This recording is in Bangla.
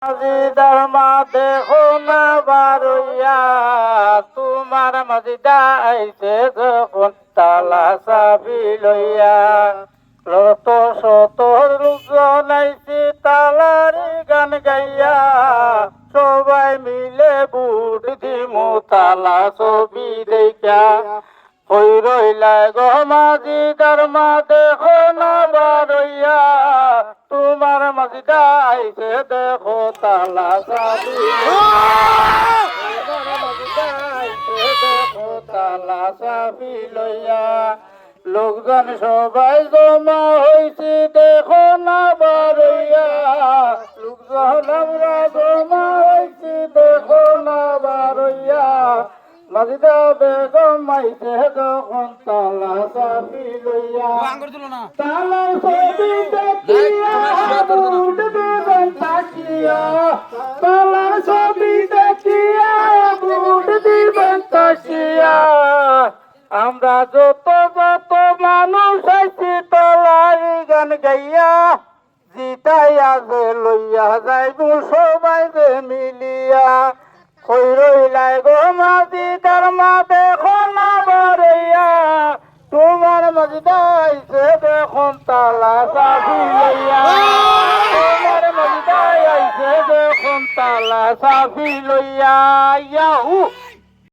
মসজিদার মা দেখো না বারইয়া তোমার মসজিদা আইছে যখন তালা চাবি লইয়া লত শত লোকজন আইছে তালারি গান গাইয়া সবাই মিলে বুট দিমু তালা ছবি দেখা হই রইলা গো মসজিদার মা দেখো না বারইয়া তোমার মসজিদা আইছে দেখো তালা চাবি দেখো তালা চাবি লইয়া লোকজন সবাই জমা হইছে দেখো না বারইয়া লোকজন আমরা জমা হইছে দেখো না বারইয়া মসজিদা বেগম আইছে যখন তালা চাবি লইয়া তালা চাবি দেখিয়া বুট দিবেন তাকিয়া তালা চাবি দেখিয়া বুট দিবেন তাকিয়া আমরা যত মানুষ আইছি তলাই গান গাইয়া জিতাই আজে লইয়া যাইবু সবাই যে মিলিয়া কই রইলাই গো মসজিদার মা দেখো না বারইয়া তোমার মসজিদা আইছে দেখুন তালা চাবি লইয়া তোমার মসজিদা আইছে দেখুন তালা চাবি লইয়া ইয়াহু